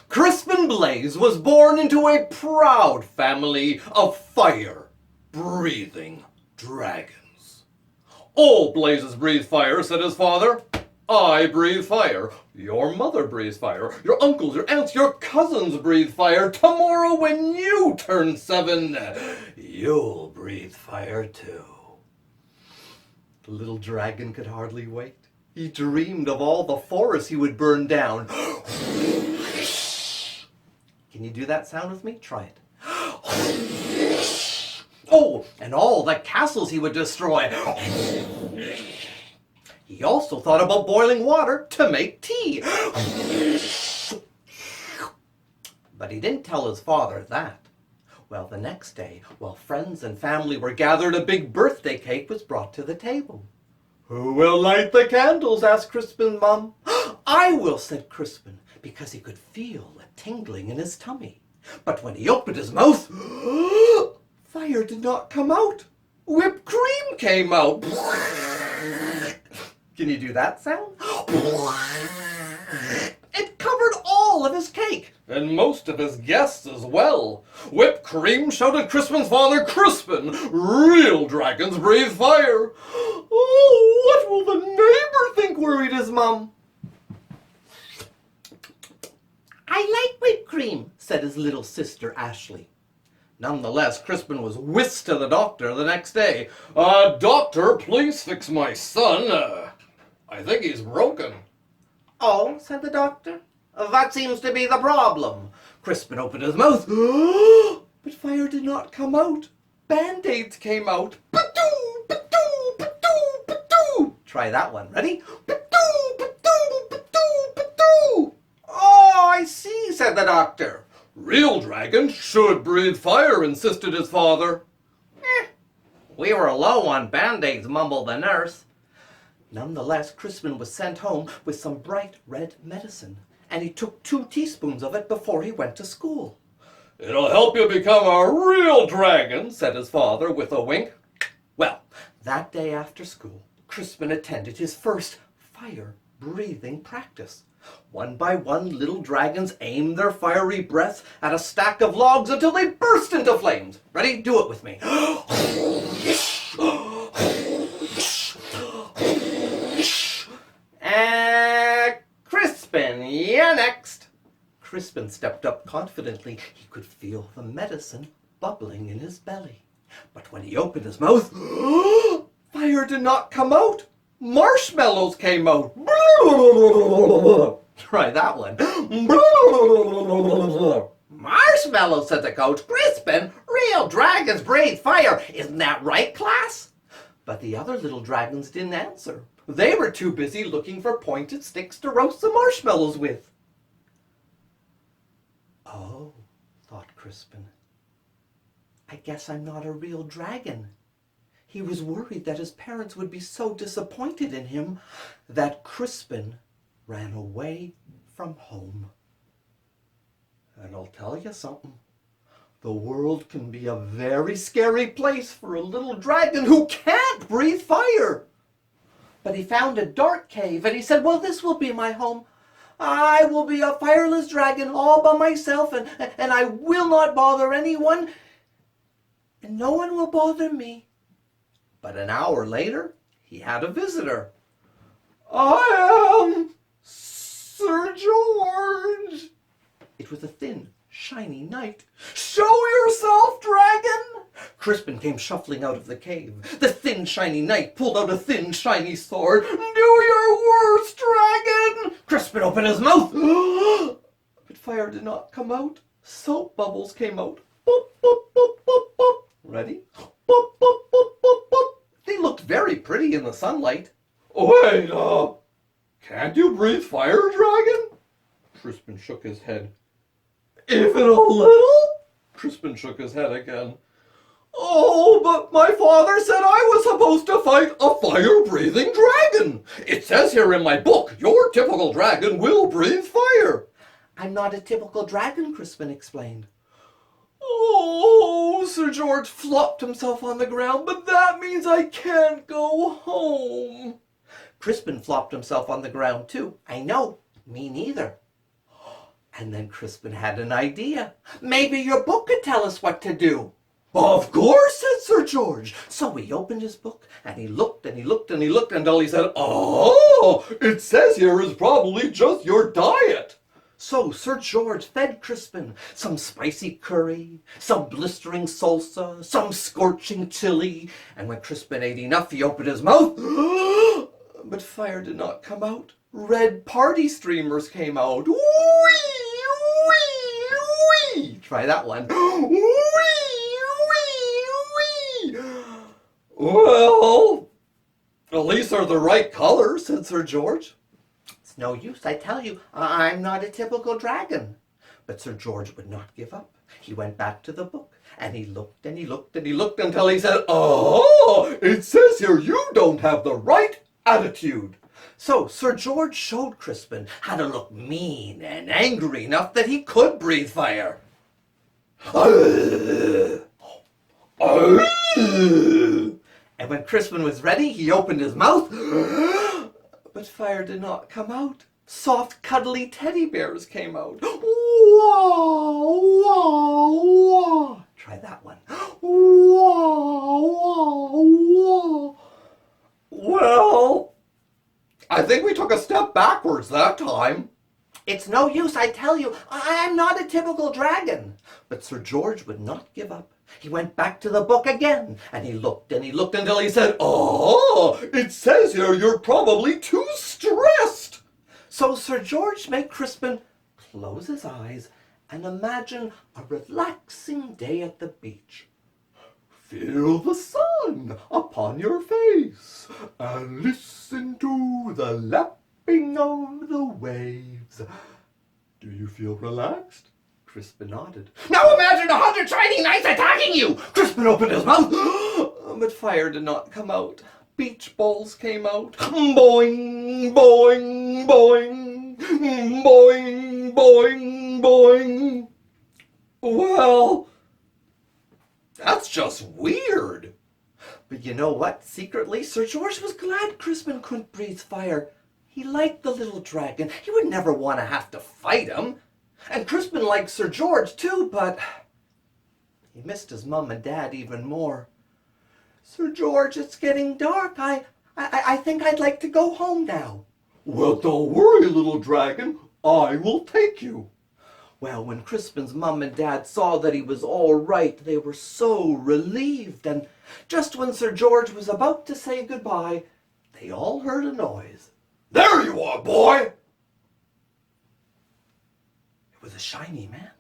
Crispin Blaze was born into a proud family of fire-breathing dragons. "All blazes breathe fire," said his father. "I breathe fire. Your mother breathes fire. Your uncles, your aunts, your cousins breathe fire. Tomorrow when you turn 7, you'll breathe fire too." The little dragon could hardly wait. He dreamed of all the forests he would burn down. Can you do that sound with me? Try it. Oh, and all the castles he would destroy. He also thought about boiling water to make tea. But he didn't tell his father that. Well, the next day, while friends and family were gathered, a big birthday cake was brought to the table. "Who will light the candles?" asked Crispin's mom. "I will," said Crispin, because he could feel a tingling in his tummy. But when he opened his mouth, fire did not come out. Whipped cream came out. Can you do that sound? It covered all of his cake, and most of his guests as well. "Whipped cream," shouted Crispin's father. "Crispin, real dragons breathe fire." "Oh, what will the neighbor think?" worried his mom. "I like whipped cream," said his little sister Ashley. Nonetheless, Crispin was whisked to the doctor the next day. "Doctor, please fix my son. I think he's broken." "Oh," said the doctor. "That seems to be the problem." Crispin opened his mouth, but fire did not come out. Band-aids came out. Ba-doo, ba-doo, ba-doo, ba-doo. Try that one. Ready? Ba-doo, ba-doo, ba-doo, ba-doo. "Oh, I see," said the doctor. "Real dragons should breathe fire," insisted his father. "We were low on Band-aids," mumbled the nurse. Nonetheless, Crispin was sent home with some bright red medicine, and he took 2 teaspoons of it before he went to school. "It'll help you become a real dragon," said his father with a wink. Well, that day after school, Crispin attended his first fire-breathing practice. One by one, little dragons aimed their fiery breaths at a stack of logs until they burst into flames. Ready? Do it with me. Crispin, you're next. Crispin stepped up confidently. He could feel the medicine bubbling in his belly. But when he opened his mouth, fire did not come out. Marshmallows came out. Try that one. "Marshmallows," said the coach. "Crispin, real dragons breathe fire. Isn't that right, class?" But the other little dragons didn't answer. They were too busy looking for pointed sticks to roast the marshmallows with. "Oh," thought Crispin, "I guess I'm not a real dragon." He was worried that his parents would be so disappointed in him that Crispin ran away from home. And I'll tell you something. The world can be a very scary place for a little dragon who can't breathe fire. But he found a dark cave and he said, "Well, this will be my home. I will be a fireless dragon all by myself, and I will not bother anyone, and no one will bother me." But an hour later, he had a visitor. "I am Sir George." It was a thin, shiny knight. "Show yourself, dragon!" Crispin came shuffling out of the cave. The thin, shiny knight pulled out a thin, shiny sword. "Do your worst, dragon!" Crispin opened his mouth. But fire did not come out. Soap bubbles came out. Boop, boop, boop, boop, boop. Ready? Boop, boop, boop, boop, boop. They looked very pretty in the sunlight. "Wait, can't you breathe fire, dragon?" Crispin shook his head. "Even a little?" Crispin shook his head again. "Oh, but my father said I was supposed to fight a fire-breathing dragon. It says here in my book, your typical dragon will breathe fire." "I'm not a typical dragon," Crispin explained. "Oh," Sir George flopped himself on the ground, "but that means I can't go home." Crispin flopped himself on the ground too. "I know, me neither." And then Crispin had an idea. Maybe your book could tell us what to do. Of course, said Sir George. So he opened his book, and he looked and he looked and he looked until he said, Oh, it says here is probably just your diet. So Sir George fed Crispin some spicy curry, some blistering salsa, some scorching chili, and when Crispin ate enough, he opened his mouth, but fire did not come out. Red party streamers came out. Wee, wee, wee. Try that one. Wee, wee, wee. Well, at least they're the right color, said Sir George. It's no use, I tell you, I'm not a typical dragon. But Sir George would not give up. He went back to the book, and he looked and he looked and he looked until he said, Oh, it says here you don't have the right attitude. So Sir George showed Crispin how to look mean and angry enough that he could breathe fire. And when Crispin was ready, he opened his mouth, but fire did not come out. Soft, cuddly teddy bears came out. Wah, wah, wah. Try that one. Wah, wah, wah. Well, I think we took a step backwards that time. It's no use, I tell you, I'm not a typical dragon. But Sir George would not give up. He went back to the book again, and he looked until he said, Oh, it says here you're probably too stressed. So Sir George made Crispin close his eyes and imagine a relaxing day at the beach. Feel the sun upon your face and listen to the lapping of the waves. Do you feel relaxed? Crispin nodded. Now imagine 100 shiny knights attacking you! Crispin opened his mouth, but fire did not come out. Beach balls came out. Boing, boing, boing, boing, boing, boing. Well, that's just weird. But you know what? Secretly, Sir George was glad Crispin couldn't breathe fire. He liked the little dragon. He would never want to have to fight him. And Crispin liked Sir George too, but he missed his mum and dad even more. Sir George, it's getting dark. I think I'd like to go home now. Well, don't worry, little dragon. I will take you. Well, when Crispin's mum and dad saw that he was all right, they were so relieved. And just when Sir George was about to say goodbye, they all heard a noise. There you are, boy! It was a shiny man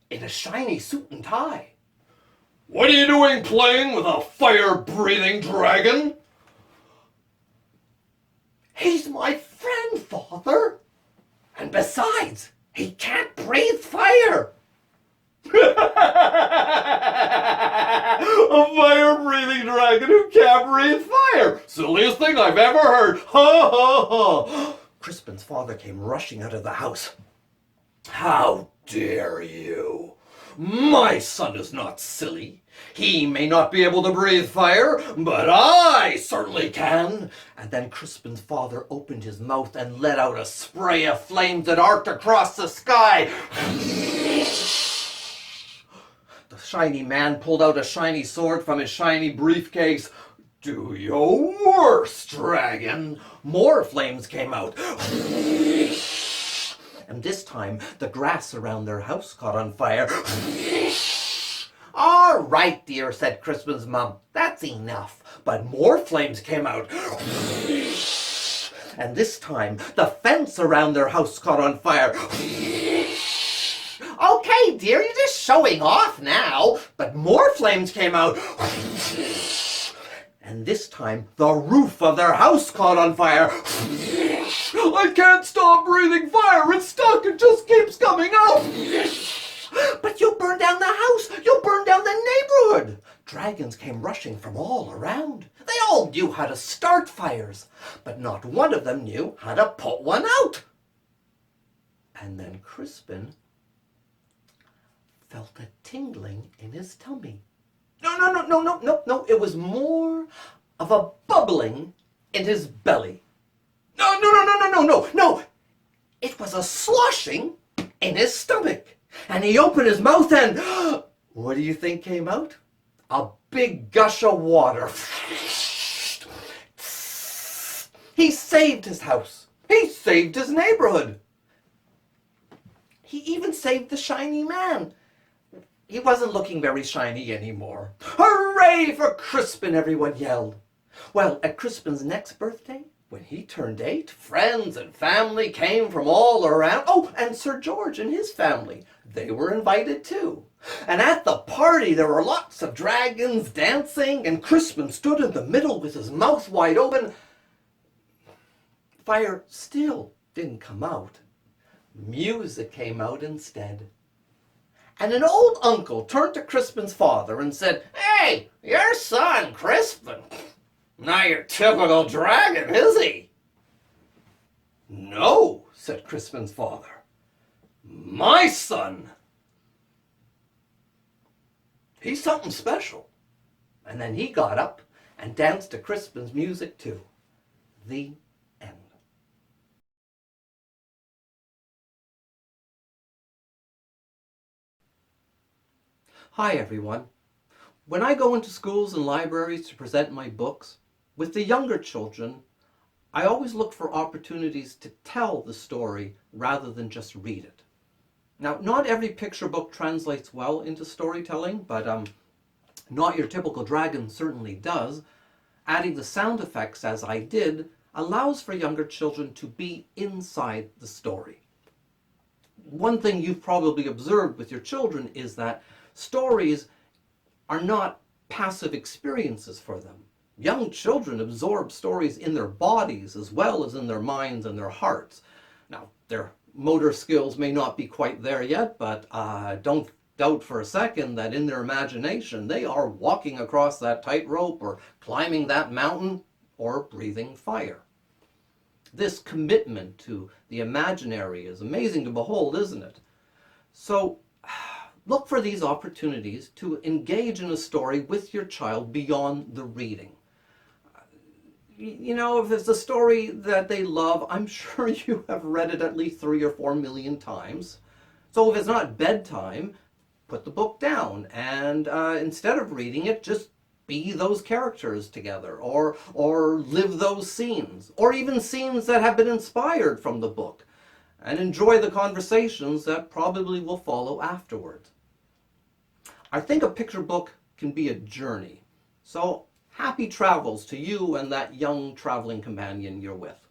in a shiny suit and tie. What are you doing playing with a fire-breathing dragon? He's my friend, Father. And besides, he can't breathe fire. A fire-breathing dragon who can't breathe fire! Silliest thing I've ever heard! Ha ha ha! Crispin's father came rushing out of the house. How dare you! My son is not silly. He may not be able to breathe fire, but I certainly can. And then Crispin's father opened his mouth and let out a spray of flames that arced across the sky. The shiny man pulled out a shiny sword from his shiny briefcase. Do your worst, dragon. More flames came out. And this time, the grass around their house caught on fire. All right, dear, said Crispin's mum. That's enough. But more flames came out. And this time, the fence around their house caught on fire. Okay, dear, you're just showing off now. But more flames came out. And this time, the roof of their house caught on fire. I can't stop breathing fire. It's stuck. It just keeps coming out. But you'll burn down the house. You'll burn down the neighborhood. Dragons came rushing from all around. They all knew how to start fires, but not one of them knew how to put one out. And then Crispin felt a tingling in his tummy. No. It was more of a bubbling in his belly. No. It was a sloshing in his stomach. And he opened his mouth and what do you think came out? A big gush of water. He saved his house. He saved his neighborhood. He even saved the shiny man. He wasn't looking very shiny anymore. Hooray for Crispin, everyone yelled. Well, at Crispin's next birthday, when he turned 8, friends and family came from all around. Oh, and Sir George and his family. They were invited too. And at the party there were lots of dragons dancing, and Crispin stood in the middle with his mouth wide open. Fire still didn't come out. Music came out instead. And an old uncle turned to Crispin's father and said, "Hey, your son, Crispin, not your typical dragon, is he?" "No," said Crispin's father. "My son. He's something special." And then he got up and danced to Crispin's music too. The end. Hi everyone. When I go into schools and libraries to present my books, with the younger children, I always look for opportunities to tell the story rather than just read it. Now, not every picture book translates well into storytelling, but Not Your Typical Dragon certainly does. Adding the sound effects, as I did, allows for younger children to be inside the story. One thing you've probably observed with your children is that stories are not passive experiences for them. Young children absorb stories in their bodies as well as in their minds and their hearts. Now, their motor skills may not be quite there yet, but don't doubt for a second that in their imagination they are walking across that tightrope or climbing that mountain or breathing fire. This commitment to the imaginary is amazing to behold, isn't it? So look for these opportunities to engage in a story with your child beyond the reading. You know, if it's a story that they love, I'm sure you have read it at least 3 or 4 million times. So if it's not bedtime, put the book down and instead of reading it, just be those characters together or live those scenes, or even scenes that have been inspired from the book, and enjoy the conversations that probably will follow afterwards. I think a picture book can be a journey. So happy travels to you and that young traveling companion you're with.